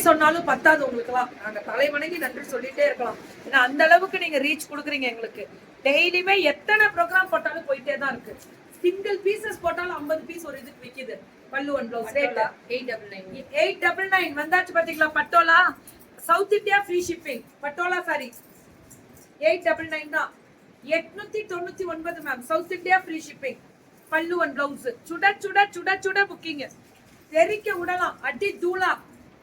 சொன்னாலும் பத்தாது உங்களுக்குலாம். நாங்க தலைவணங்கி நன்றி சொல்லிட்டே இருக்கலாம். ஏன்னா அந்த அளவுக்கு நீங்க ரீச் கொடுக்குறீங்க எங்களுக்கு. டெய்லியுமே எத்தனை ப்ரோக்ராம் போட்டாலும் போயிட்டே தான் இருக்கு. சிங்கிள் பீசஸ் போட்டாலும் 50 பீஸ் ஒரு இதுக்கு விக்குது. பல்லு அண்ட் ப்ளவுஸ் ரேட் 899. 899 வந்தாச்சு பாத்தீங்களா? Patola south India free shipping. Patola sorry 899 தான். 899 ma'am. South India free shipping. பல்லு அண்ட் ப்ளவுஸ் சுட சுட சுட சுட புக்கிங். தெரிக்க விடலாம். அடி தூளா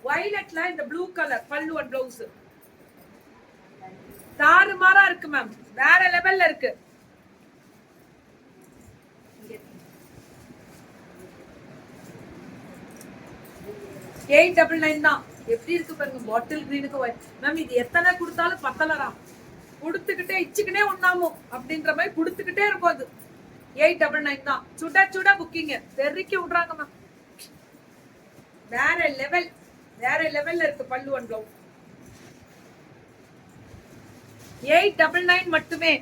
வயலட்ல இந்த ப்ளூ கலர் பல்லு அண்ட் ப்ளவுஸ் தாறுமாறா இருக்கு மேம். வேற லெவல்ல இருக்கு. $899 தான். எப்படி இருக்கு பாருங்க பாட்டில் கிரீனுக்கு மேம். இது எத்தனை கொடுத்தாலும் பத்தலரா. கொடுத்துக்கிட்டே இச்சுக்கிட்டே உண்ணாமோ அப்படின்ற மாதிரி கொடுத்துக்கிட்டே இருக்கும். அது 899 தான். சுட சுட புக்கிங். தெரிக்க விடுறாங்க மேம். வேற லெவல். வேற லெவல்ல இருக்கு பல்லு அண்ட் ப்ளவுஸ். 899 மட்டுமே.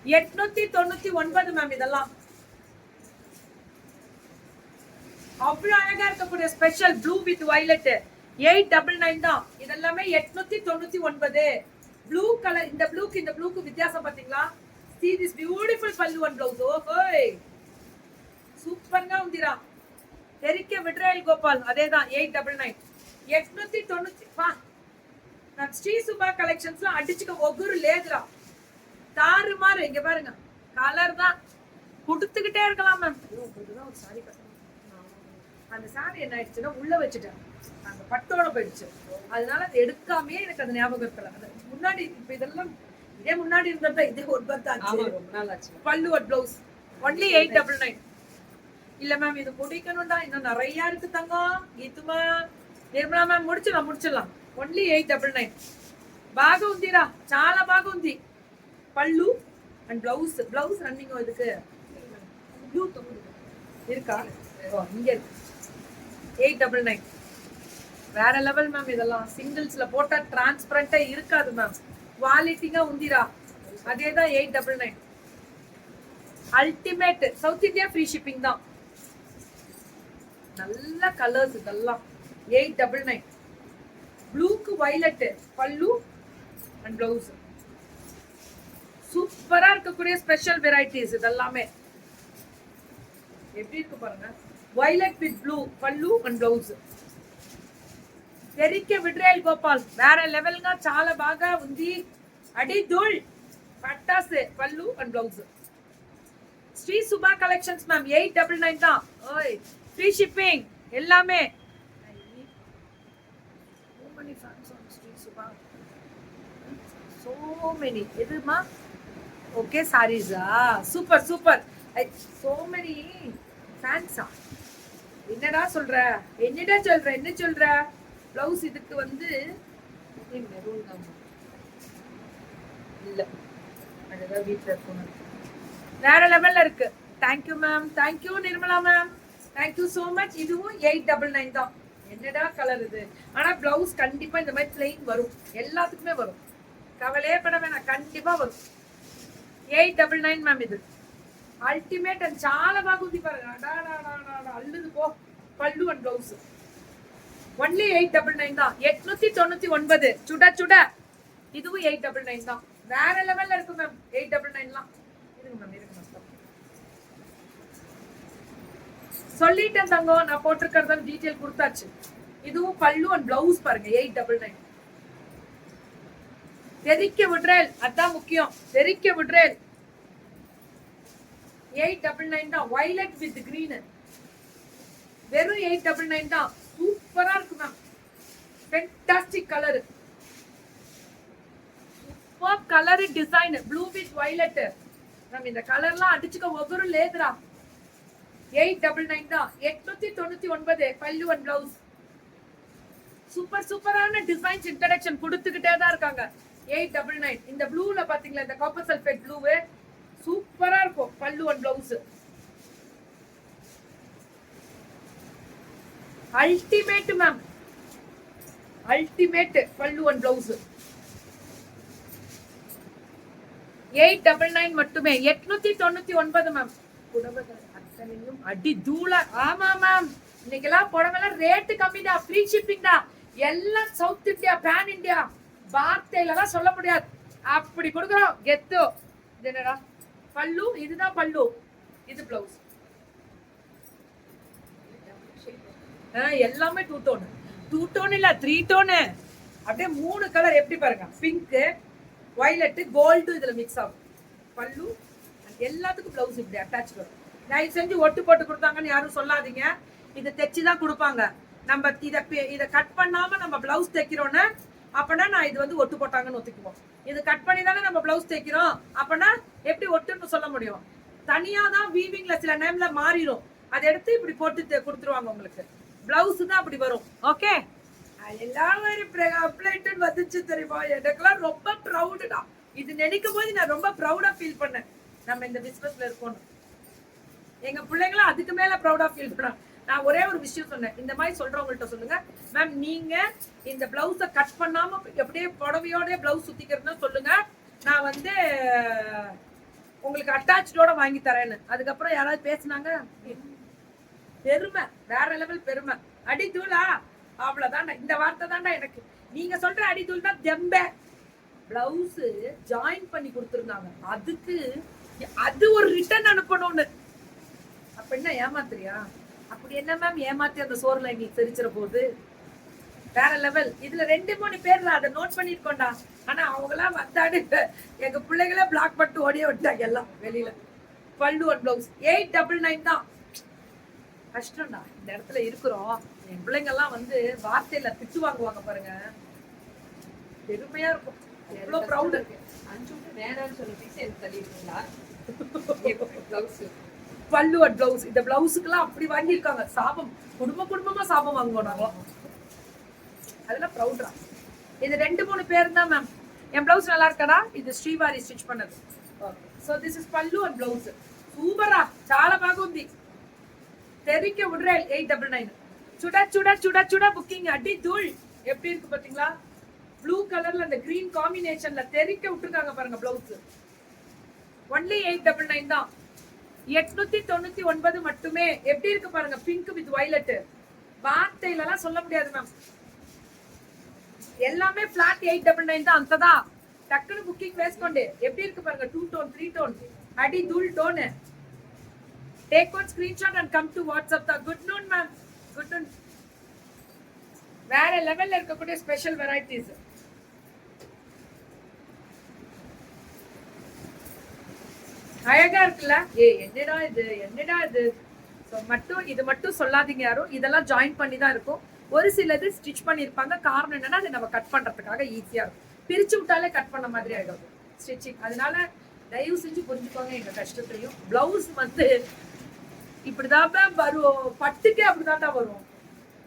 899 மேம். இதெல்லாம் அவ்வளவு அழகா இருக்கக்கூடிய ஸ்பெஷல் ப்ளூ வித் வயலட் 899 தான். இதெல்லாமே 899. Blue colour. இந்த ப்ளூக்கு இந்த ப்ளூக்கு வித்தியாசம் பாத்தீங்களா? see this beautiful pallu and blouse. ஓஹோய் சூப்பர்ங்க உந்திரா. தெரிக்க விட்ரேல் கோபால் அதேதான் 899. 890 பா. நான் ஸ்ரீ சுபா கலெக்ஷன்ஸ்ல அடிச்சுக்க ஒகுரு லேதுரா. தாறுமாறு. இங்க பாருங்க கலர் தான் கொடுத்துக்கிட்டே இருக்கலாம் மேம். இதுதான் ஒரு சாரி கட்டணும். அந்த சாரி என்ன ஆயிடுச்சுன்னா உள்ள வச்சுட்டேன். அந்த பட்டோட போயிடுச்சு. அதனால அது எடுக்காமே எனக்கு அந்த ஞாபகம் இருக்கல. அது முன்னாடி இப்ப இதெல்லாம் இதே முன்னாடி இருந்தப்ப இதே ஒரு பத்து ஆச்சு. பல்லு அட் பிளவுஸ் ஒன்லி 899. இல்ல மேம் இது முடிக்கணும்டா. இன்னும் நிறைய இருக்கு தங்கம். கீதுமா నిర్మలా மேம் முடிச்சிடலாம். ஒன்லி 899. బాగా ఉందిరా. చాలా బాగా ఉంది. పళ్ళు అండ్ బ్లౌజ్ రన్నింగ్ இதுக்கு ப்ளூ இருக்கா? இங்க இருக்கு. 899. வேற லெவல் மேம். இதெல்லாம் சிங்கிள்ஸ்ல போட்டா டிரான்ஸ்பரண்டா இருக்காது மேம். குவாலிட்டிங்க உந்திரா. அதேதான் 899. Ultimate. South India free shipping தான். நல்ல கலர்ஸ் இதெல்லாம் 899. ப்ளூக்கு வயலட் பல்லு அண்ட் பிளவுஸ். சூப்பரா இருக்கக்கூடிய ஸ்பெஷல் வெரைட்டிஸ் இதெல்லாமே. எப்படி இருக்கு பாருங்க. Violet with blue pallu and blouse. తెరికే విడ్రేల్ గోపాల్ వేற లెవెల్ గా చాలా బాగా ఉంది. అడి ధూల్ పట్టాస్ pallu and blouse. Sri Subha collections ma'am 899 தான். ஓய் ஃப்ரீ ஷிப்பிங் எல்லாமே. so many fans on Sri Subha. so many. எதுமா? ஓகே சாரீஸா? Super super. so many fans. என்னடா சொல்ற? என்ன சொல்ற? பிளவுஸ் இதுக்கு வந்து மெரூன் தான் இல்ல. அதுதான் வீட்ல இருக்கணும். வேற லெவல்ல இருக்கு. Thank you ma'am. Thank you Nirmala ma'am. Thank you so much. இதுவும் 899 தான். என்னடா கலர் இது. ஆனா பிளவுஸ் கண்டிப்பா இந்த மாதிரி பிளைன் வரும். எல்லாத்துக்குமே வரும். கவலையே பட வேணாம். கண்டிப்பா வரும். 899 மேம். இது అల్టిమేట్ అని చాలా బాగుంది అల్లుదు పో పళ్ళు అండ్ బ్లౌజ్ ஒன்லி 899 தான். 899 சுட சுட. இதுவும் 899 தான். வேற லெவல்ல இருக்கு மேம். 899லாம் இருங்க மேம். சொல்லிட்டேன் தங்கம். நான் போட்டிருக்கிறத டீடைல் கொடுத்தாச்சு. இதுவும் பல்லு அண்ட் பிளவுஸ் பாருங்க 899. தெரிக்க விட்ரேல் அதான் முக்கியம். தெரிக்க விட்ரேல் 899 தான். வயலட் வித் கிரீன் வெறும் 899 தான். சூப்பரா இருக்கு ma'am. Fantastic colour. Super colour design. Blue with violet ma'am. இந்த கலர்லாம் அடிச்சுக்க ஒவ்வொரு லேதுரா. 899 தான். 899 பல்லு அண்ட் பிளவுஸ். சூப்பர் சூப்பரான டிசைன்ஸ் இன்ட்ரோடக்ஷன் கொடுத்துக்கிட்டே தான் இருக்காங்க. 899. இந்த ப்ளூல பாத்தீங்களா? இந்த காப்பர் சல்ஃபேட் ப்ளூ சூப்பரா இருக்கும். பல்லு and blouse ultimate ma'am. Ultimate பல்லு அண்ட் பிளவுஸ் 899 மட்டுமே. 899 மேம். புடவை அத்தனையும் அடி தூள. ஆமா மேம். இன்னைக்கெல்லாம் புடவைலாம் ரேட்டு கம்மி தான். ஃப்ரீ ஷிப்பிங் தான். எல்லாம் சவுத் இந்தியா பேன் இந்தியா வார்த்தையில தான் சொல்ல முடியாது, அப்படி கொடுக்குறோம் கெத்து. இது என்னடா பல்லு, இதுதான் பல்லு, இது பிளவுஸ். எல்லாமே 2 டோன், 2 டோன் இல்ல 3 டோன், அப்படியே 3 கலர். எப்படி பாருங்க, பிங்க், வயலட், கோல்டு இதுல மிக்ஸ் ஆகும். பல்லு எல்லாத்துக்கும் பிளவுஸ் இப்படி அட்டாச் வரும். தயவு செஞ்சு ஒட்டு போட்டு கொடுத்தாங்கன்னு யாரும் சொல்லாதீங்க, இது தைச்சுதான் கொடுப்பாங்க. நம்ம இத கட் பண்ணாம நம்ம பிளவுஸ் தைக்கிறோன்னு அப்பனா நான் இது வந்து ஒட்டு போட்டாங்கன்னு ஒத்துக்குவோம். இது கட் பண்ணி தானே நம்ம பிளவுஸ் தைக்கிறோம், அப்பனா எப்படி ஒட்டுன்னு சொல்ல முடியும்? தனியா தான் வீவிங்ல சில நேம்ல மாறிடும், அதை எடுத்து இப்படி போட்டு கொடுத்துருவாங்க உங்களுக்கு. பிளவுஸ் தான் அப்படி வரும். ஓகே, எல்லாம் ஒரு அப்ளைட்னு வந்துச்சு தெரியுமா? எனக்குலாம் ரொம்ப ப்ரௌடுடா. இது நினைக்கும் போது நான் ரொம்ப ப்ரௌடா ஃபீல் பண்ணேன், நம்ம இந்த பிசினஸ்ல இருக்கோம். எங்க பிள்ளைங்களும் அதுக்கு மேல ப்ரௌடா ஃபீல் பண்ணாங்க. நான் ஒரே ஒரு விஷயம் சொன்னேன், இந்த மாதிரி சொல்றவங்கள்ட்ட சொல்லுங்க மேம், நீங்க இந்த பிளவுஸை கட் பண்ணாம எப்படியே புடவையோட பிளவுஸ் சுத்திக்கிறதுனா சொல்லுங்க, நான் வந்து உங்களுக்கு அட்டாச்சோட வாங்கி தரேன்னு. அதுக்கப்புறம் யாராவது பேசினாங்க, பெருமை வேற லெவல் பெருமை. அடி தூளா அவ்வளவுதான்டா, இந்த வார்த்தை தான்டா எனக்கு. நீங்க சொல்ற அடி தூள் தான் தெம்ப. பிளவுஸ் ஜாயின் பண்ணி கொடுத்துருந்தாங்க, அதுக்கு அது ஒரு ரிட்டர்ன் அனுப்பணும்னு. அப்ப என்ன ஏமாத்துறியா? அப்படி என்ன மேம் ஏமாத்தி அந்த சோறுல எங்களுக்கு தெரிச்சிட போகுது? வேற லெவல். இதுல 2-3 பேர் அதை நோட் பண்ணிருக்கோண்டா. ஆனா அவங்க எல்லாம் வந்தாடு எங்க பிள்ளைகள பிளாக் பண்ணிட்டு ஓடியே விட்டாங்க எல்லாம் வெளியில. பல்லு அண்ட் பிளவுஸ் 899 தான். கஷ்டம்டா இந்த இடத்துல இருக்கிறோம். என் பிள்ளைங்க எல்லாம் வந்து வார்த்தையில திட்டு வாங்குவாங்க பாருங்க, பெருமையா இருக்கும். எவ்வளவு ப்ரௌட் இருக்கு. வேணாம்னு சொல்லி பீஸ் எடுத்து தள்ளிடுங்களா? பல்லு அண்ட் பிளவுஸ், இந்த பிளவுஸுக்கெல்லாம் அப்படி வாங்கியிருக்காங்க. சாபம், குடும்பமா சாபம் வாங்குவோம் நாங்க. அதெல்லாம் ப்ரௌடா. இது 2-3 பேர் தான் மேம். என் பிளவுஸ் நல்லா இருக்கடா, இது ஸ்ரீவாரி ஸ்டிச் பண்ணது. ஓகே, சோ திஸ் இஸ் பல்லு அண்ட் பிளவுஸ். సూపరా, చాలా బాగుంది. தெரிக்க விடுற 899. சுட சுட சுட சுட புக்கிங் அடி தூள். எப்படி இருக்கு பாத்தீங்களா? ப்ளூ கலர்ல அந்த கிரீன் காம்பினேஷன்ல தெரிக்க விட்டுருக்காங்க பாருங்க பிளவுஸ். ஒன்லி 899 தான். 899 மட்டுமே. எப்படி இருக்கு பாருங்க, பிங்க் வித் வயலட். வார்த்தையில எல்லாம் சொல்ல முடியாது மேம். எல்லாமே பிளாட் 899 தான். అంతதான். டக்குனு புக்கிங் வேஸ்கொண்டு. எப்படி இருக்கு பாருங்க, 2 டோன் 3 டோன் அடி தூள் tone. Take one screenshot and come to WhatsApp. Good noon ma'am. Good noon. வேற லெவல்ல இருக்கக்கூடிய ஸ்பெஷல் வெரைட்டிஸ். அழகா இருக்குல்ல? என்னடா இது, என்னடா இது. இது மட்டும் சொல்லாதீங்க யாரும். இதெல்லாம் ஜாயின் பண்ணி தான் இருக்கும். ஒரு சிலது ஸ்டிச் பண்ணிருப்பாங்க. காரணம் என்னன்னா அது நம்ம கட் பண்றதுக்காக ஈஸியா இருக்கும். பிரிச்சு விட்டாலே கட் பண்ண மாதிரி ஆயிடும் ஸ்டிச்சிங். அதனால தயவு செஞ்சு புரிஞ்சுக்கோங்க எங்க கஷ்டத்தையும். பிளவுஸ் வந்து இப்படிதான் வரும், பட்டுக்கே அப்படிதான் வரும்.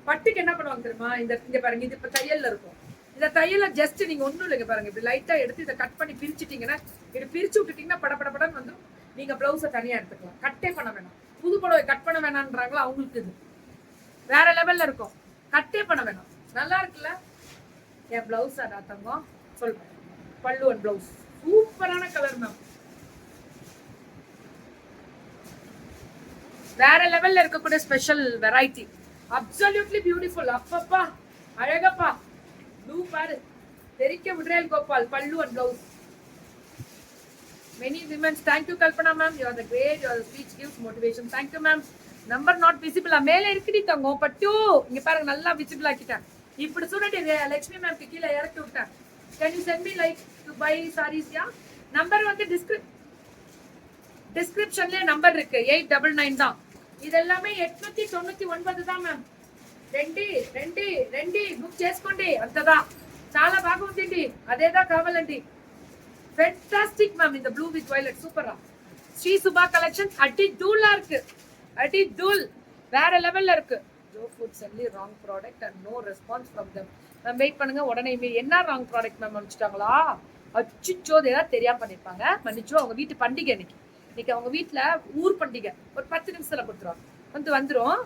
பட்டுக்கு என்ன பண்ணுவாங்க தெரியுமா? இங்க பாருங்க, இது இப்ப தையல்ல இருக்கும். இந்த தையல்ல ஜஸ்ட் நீங்க ஒண்ணும் இல்லைங்க பாருங்க, இப்படி லைட்டா எடுத்து இதை கட் பண்ணி பிரிச்சுட்டீங்கன்னா, இப்படி பிரிச்சு விட்டுட்டீங்கன்னா படப்படப்படன்னு வந்து நீங்க பிளவுஸை தனியா எடுத்துக்கலாம். கட்டே பண்ண வேணாம். புது புடவை கட் பண்ண வேணான்றாங்களா அவங்களுக்கு. இது வேற லெவல்ல இருக்கும், கட்டே பண்ண வேணாம். நல்லா இருக்குல்ல? என் பிளவுஸ் அதான் தங்கம் சொல்றேன். பல்லு அண்ட் பிளவுஸ் சூப்பரான கலர் மேம். வேற லெவல்ல இருக்கக்கூடிய ஸ்பெஷல் வெரைட்டி. Absolutely beautiful. அப்பப்பா அழகப்பா. ப்ளூ பாரு, தெரிக்க விடுறேன் கோபால். பல்லு and blouse. Many women. Thank you Kalpana ma'am, you are the great, your speech gives motivation. Thank you ma'am. Number not visible. மேல இருக்குடி தங்கம் பட்டு. இங்க பாருங்க, நல்லா விசிபிள் ஆக்கிட்டேன். இப்படி சொல்லிட்டு லட்சுமி மேம் க்கு கீழ இறக்கி விட்டேன். Can you send me like to buy sarees? Yeah, number வந்து டிஸ்கிரிப்ஷன்ல நம்பர் இருக்கு. 899 தான். இதெல்லாமே 899 தான் மேம். ரெண்டு బుక్ చేసుకోండి. అంతదా చాలా బాగుంది. అదేదా కావాలండి. Fantastic ma'am. இந்த ப்ளூ வித் வயலட் சூப்பரா. ஸ்ரீ சுபா கலெக்ஷன்ஸ் அடி தூளா இருக்கு. அடி தூள் வேற லெவல்ல இருக்கு. ஜோ food sent wrong product and no response from them. Ma'am wait பண்ணுங்க, உடனே என்ன ராங் ப்ராடக்ட் மேம் அனுப்பிச்சிட்டாங்களா? அச்சுச்சோ, ஏதாவது தெரியாம பண்ணிருப்பாங்க. மன்னிச்சோ. அவங்க வீட்டு பண்டிகை இன்னைக்கு அவங்க வீட்டுல ஊர் பண்டிகை. ஒரு 10 நிமிஷத்துல கொடுத்துருவாங்க. வந்துரும்.